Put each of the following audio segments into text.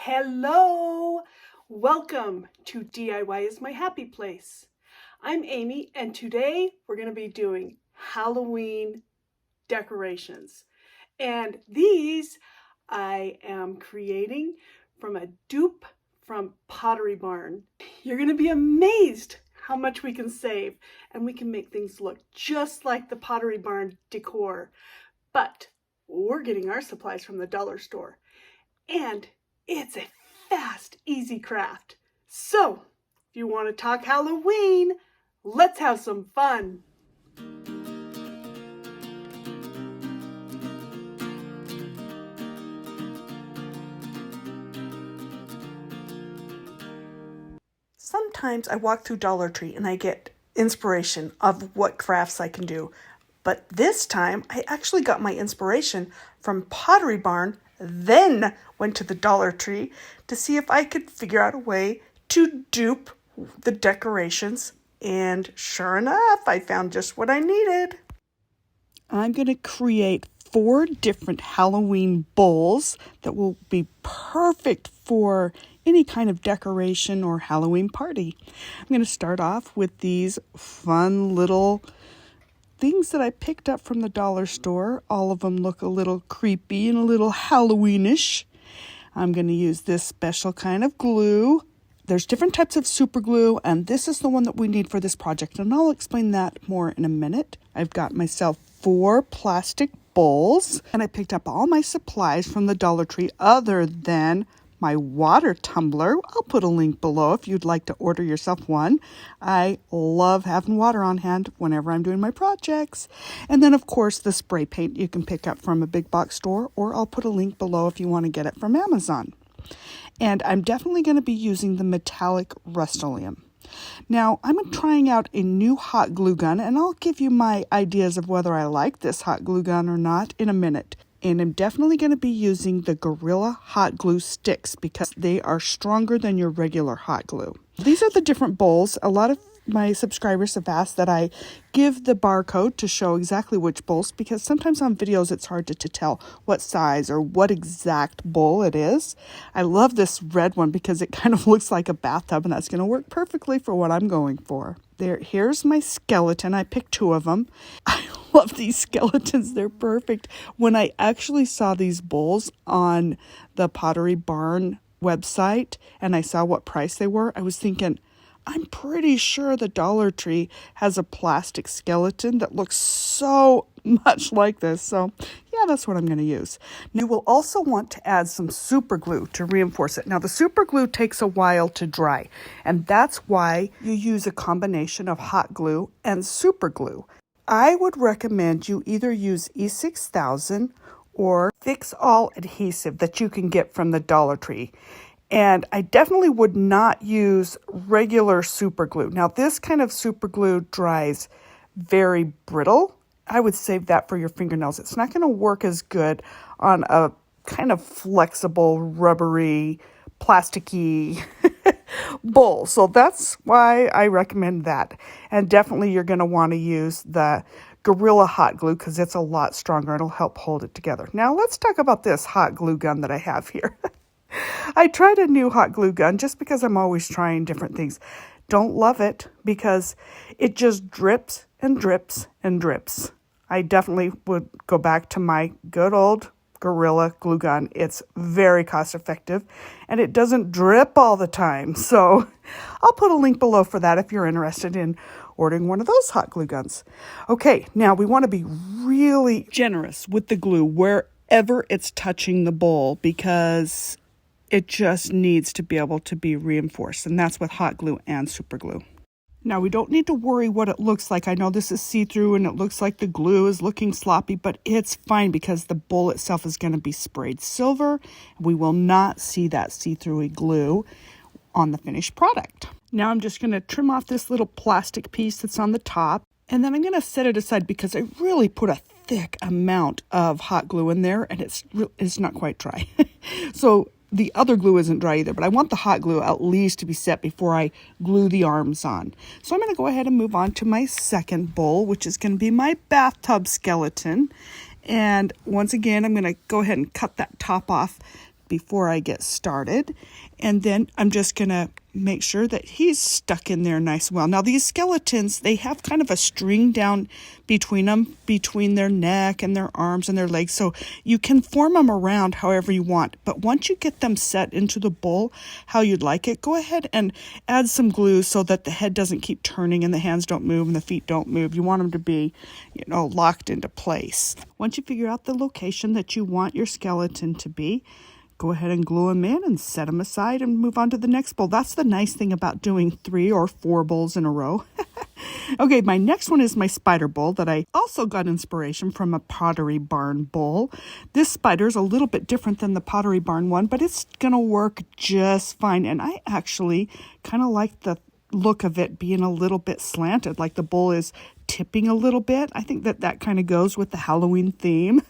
Hello! Welcome to DIY is my happy place. I'm Amy and today we're going to be doing Halloween decorations. And these I am creating from a dupe from Pottery Barn. You're going to be amazed how much we can save and we can make things look just like the Pottery Barn decor. But we're getting our supplies from the dollar store. And it's a fast, easy craft. So, if you want to talk Halloween, let's have some fun. Sometimes I walk through Dollar Tree and I get inspiration of what crafts I can do. But this time, I actually got my inspiration from Pottery Barn, then went to the Dollar Tree to see if I could figure out a way to dupe the decorations. And sure enough, I found just what I needed. I'm going to create 4 different Halloween bowls that will be perfect for any kind of decoration or Halloween party. I'm going to start off with these fun little things that I picked up from the dollar store. All of them look a little creepy and a little Halloweenish. I'm going to use this special kind of glue. There's different types of super glue, and this is the one that we need for this project, and I'll explain that more in a minute. I've got myself 4 plastic bowls, and I picked up all my supplies from the Dollar Tree other than my water tumbler. I'll put a link below if you'd like to order yourself one. I love having water on hand whenever I'm doing my projects. And then, of course, the spray paint you can pick up from a big box store, or I'll put a link below if you want to get it from Amazon. And I'm definitely going to be using the metallic Rust-Oleum. Now, I'm trying out a new hot glue gun, and I'll give you my ideas of whether I like this hot glue gun or not in a minute. And I'm definitely going to be using the Gorilla hot glue sticks because they are stronger than your regular hot glue. These are the different bowls. A lot of my subscribers have asked that I give the barcode to show exactly which bowls, because sometimes on videos it's hard to tell what size or what exact bowl it is. I love this red one because it kind of looks like a bathtub, and that's going to work perfectly for what I'm going for. Here's my skeleton. I picked 2 of them. I love these skeletons. They're perfect. When I actually saw these bowls on the Pottery Barn website and I saw what price they were, I was thinking, I'm pretty sure the Dollar Tree has a plastic skeleton that looks so much like this. So yeah, that's what I'm going to use. Now, you will also want to add some super glue to reinforce it. Now, the super glue takes a while to dry, and that's why you use a combination of hot glue and super glue. I would recommend you either use E6000 or Fix All adhesive that you can get from the Dollar Tree. And I definitely would not use regular super glue. Now, this kind of super glue dries very brittle. I would save that for your fingernails. It's not going to work as good on a kind of flexible, rubbery, plasticky bowl. So that's why I recommend that. And definitely you're going to want to use the Gorilla hot glue because it's a lot stronger. It'll help hold it together. Now, let's talk about this hot glue gun that I have here. I tried a new hot glue gun just because I'm always trying different things. Don't love it because it just drips and drips and drips. I definitely would go back to my good old Gorilla glue gun. It's very cost effective and it doesn't drip all the time. So I'll put a link below for that if you're interested in ordering one of those hot glue guns. Okay, now we want to be really generous with the glue wherever it's touching the bowl because it just needs to be able to be reinforced, and that's with hot glue and super glue. Now, we don't need to worry what it looks like. I know this is see-through and it looks like the glue is looking sloppy, but it's fine because the bowl itself is going to be sprayed silver. We will not see that see-through glue on the finished product. Now, I'm just going to trim off this little plastic piece that's on the top, and then I'm going to set it aside because I really put a thick amount of hot glue in there, and it's not quite dry. So the other glue isn't dry either, but I want the hot glue at least to be set before I glue the arms on. So I'm going to go ahead and move on to my second bowl, which is going to be my bathtub skeleton. And once again, I'm going to go ahead and cut that top off before I get started. And then I'm just going to make sure that he's stuck in there nice and well. Now these skeletons, they have kind of a string down between them, between their neck and their arms and their legs. So you can form them around however you want. But once you get them set into the bowl how you'd like it, go ahead and add some glue so that the head doesn't keep turning and the hands don't move and the feet don't move. You want them to be, locked into place. Once you figure out the location that you want your skeleton to be, go ahead and glue them in and set them aside and move on to the next bowl. That's the nice thing about doing 3 or 4 bowls in a row. Okay, my next one is my spider bowl that I also got inspiration from a Pottery Barn bowl. This spider is a little bit different than the Pottery Barn one, but it's going to work just fine. And I actually kind of like the look of it being a little bit slanted, like the bowl is tipping a little bit. I think that kind of goes with the Halloween theme.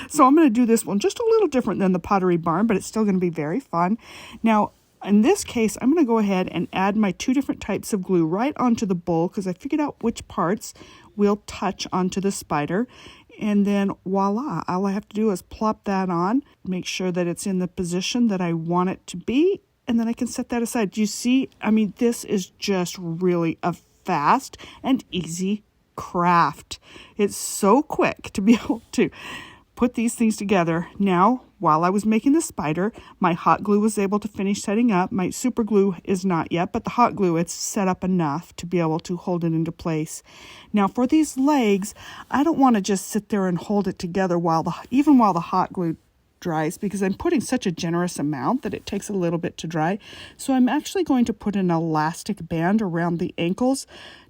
So I'm going to do this one just a little different than the Pottery Barn, but it's still going to be very fun. Now, in this case, I'm going to go ahead and add my 2 different types of glue right onto the bowl because I figured out which parts will touch onto the spider. And then voila, all I have to do is plop that on, make sure that it's in the position that I want it to be, and then I can set that aside. Do you see? I mean, this is just really a fast and easy craft. It's so quick to be able to put these things together. Now, while I was making the spider, my hot glue was able to finish setting up. My super glue is not yet, but the hot glue, it's set up enough to be able to hold it into place. Now, for these legs, I don't want to just sit there and hold it together even while the hot glue dries, because I'm putting such a generous amount that it takes a little bit to dry. So I'm actually going to put an elastic band around the ankles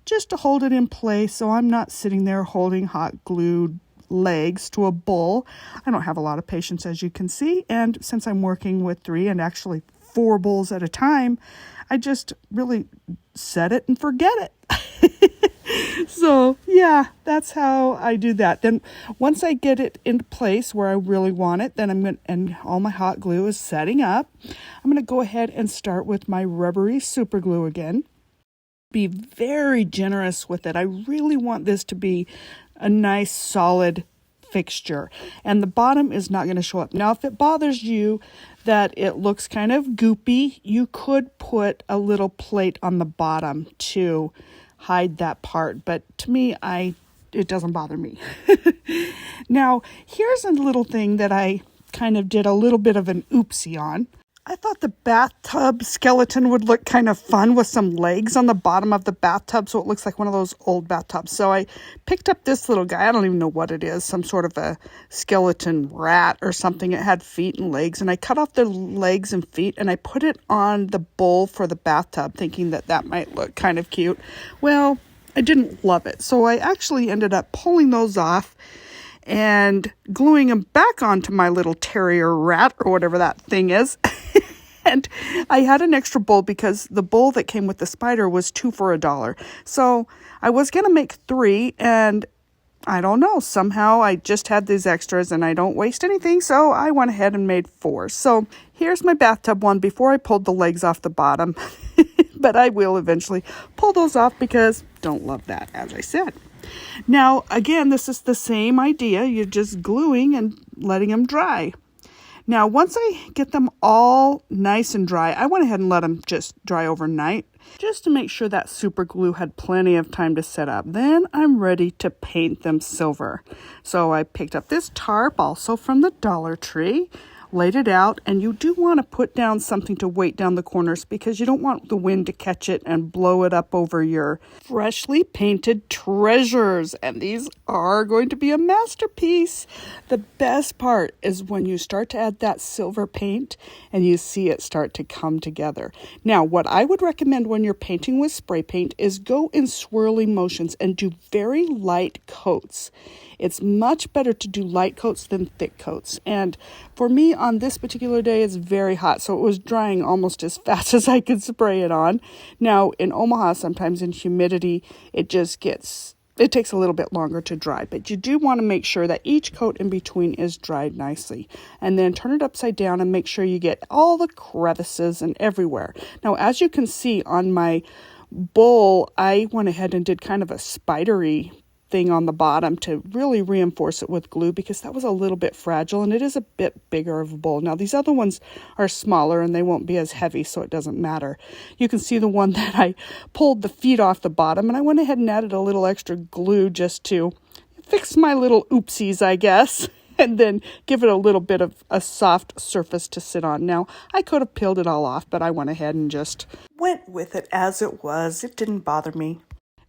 just to hold it in place so I'm not sitting there holding hot glued legs to a bowl. I don't have a lot of patience, as you can see, and since I'm working with 3 and actually 4 bowls at a time, I just really set it and forget it. So yeah, that's how I do that. Then once I get it into place where I really want it, then and all my hot glue is setting up, I'm going to go ahead and start with my rubbery super glue again. Be very generous with it. I really want this to be a nice solid fixture, and the bottom is not going to show up. Now, if it bothers you that it looks kind of goopy, you could put a little plate on the bottom to hide that part, but to me, it doesn't bother me. Now, here's a little thing that I kind of did a little bit of an oopsie on. I thought the bathtub skeleton would look kind of fun with some legs on the bottom of the bathtub, so it looks like one of those old bathtubs. So I picked up this little guy. I don't even know what it is, some sort of a skeleton rat or something. It had feet and legs, and I cut off the legs and feet, and I put it on the bowl for the bathtub, thinking that might look kind of cute. Well, I didn't love it, so I actually ended up pulling those off and gluing them back onto my little terrier rat or whatever that thing is. And I had an extra bowl because the bowl that came with the spider was 2 for $1. So I was going to make 3, and I don't know, somehow I just had these extras and I don't waste anything, so I went ahead and made 4. So here's my bathtub one before I pulled the legs off the bottom. But I will eventually pull those off because don't love that, as I said. Now, again, this is the same idea. You're just gluing and letting them dry. Now, once I get them all nice and dry, I went ahead and let them just dry overnight, just to make sure that super glue had plenty of time to set up. Then I'm ready to paint them silver. So I picked up this tarp, also from the Dollar Tree, laid it out, and you do want to put down something to weight down the corners because you don't want the wind to catch it and blow it up over your freshly painted treasures. And these are going to be a masterpiece. The best part is when you start to add that silver paint and you see it start to come together. Now, what I would recommend when you're painting with spray paint is go in swirly motions and do very light coats. It's much better to do light coats than thick coats. And for me, on this particular day, it's very hot, so it was drying almost as fast as I could spray it on. Now, in Omaha, sometimes in humidity, it takes a little bit longer to dry. But you do want to make sure that each coat in between is dried nicely. And then turn it upside down and make sure you get all the crevices and everywhere. Now, as you can see on my bowl, I went ahead and did kind of a spidery thing on the bottom to really reinforce it with glue because that was a little bit fragile and it is a bit bigger of a bowl. Now these other ones are smaller and they won't be as heavy, so it doesn't matter. You can see the one that I pulled the feet off the bottom and I went ahead and added a little extra glue just to fix my little oopsies, I guess, and then give it a little bit of a soft surface to sit on. Now, I could have peeled it all off, but I went ahead and just went with it as it was. It didn't bother me.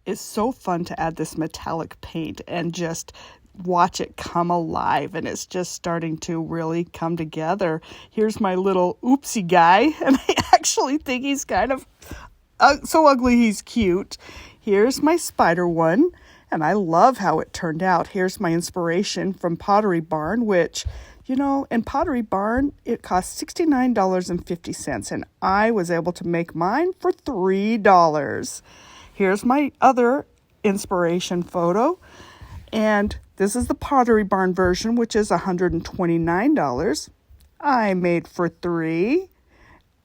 It's so fun to add this metallic paint and just watch it come alive, and it's just starting to really come together. Here's my little oopsie guy, and I actually think he's kind of so ugly he's cute. Here's my spider one. And I love how it turned out. Here's my inspiration from Pottery Barn, which, you know, in Pottery Barn, it cost $69.50. And I was able to make mine for $3. Here's my other inspiration photo. And this is the Pottery Barn version, which is $129. I made for $3.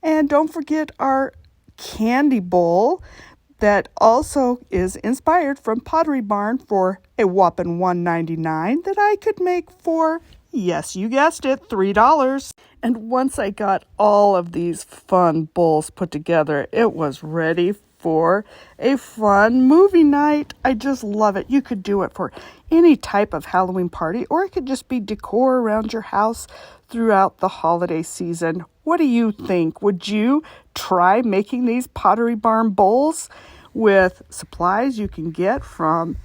And don't forget our candy bowl that also is inspired from Pottery Barn for a whopping $1.99 that I could make for, yes, you guessed it, $3. And once I got all of these fun bowls put together, it was ready for a fun movie night. I just love it. You could do it for any type of Halloween party, or it could just be decor around your house throughout the holiday season. What do you think? Would you try making these Pottery Barn bowls with supplies you can get from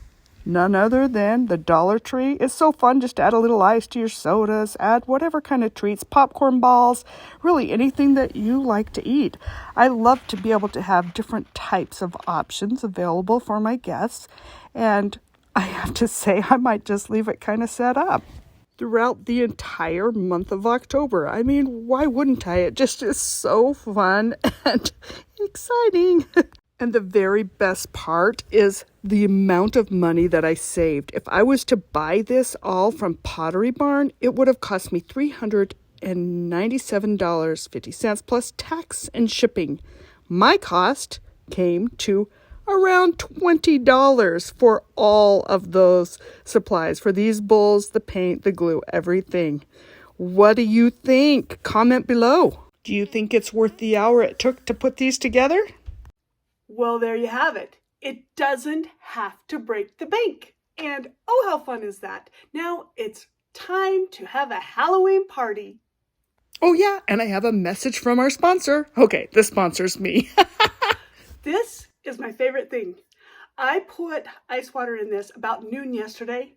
none other than the Dollar Tree? It's so fun just to add a little ice to your sodas, add whatever kind of treats, popcorn balls, really anything that you like to eat. I love to be able to have different types of options available for my guests, and I have to say I might just leave it kind of set up throughout the entire month of October. I mean, why wouldn't I? It just is so fun and exciting. And the very best part is the amount of money that I saved. If I was to buy this all from Pottery Barn, it would have cost me $397.50 plus tax and shipping. My cost came to around $20 for all of those supplies, for these bowls, the paint, the glue, everything. What do you think? Comment below. Do you think it's worth the hour it took to put these together? Well, there you have it. It doesn't have to break the bank. And oh, how fun is that? Now it's time to have a Halloween party. Oh yeah, and I have a message from our sponsor. Okay, the sponsor's me. This is my favorite thing. I put ice water in this about noon yesterday,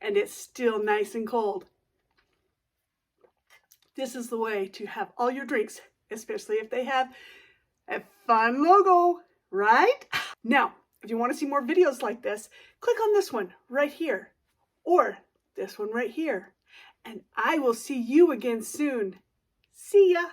and it's still nice and cold. This is the way to have all your drinks, especially if they have a fun logo, right? Now, if you want to see more videos like this, click on this one right here, or this one right here, and I will see you again soon. See ya!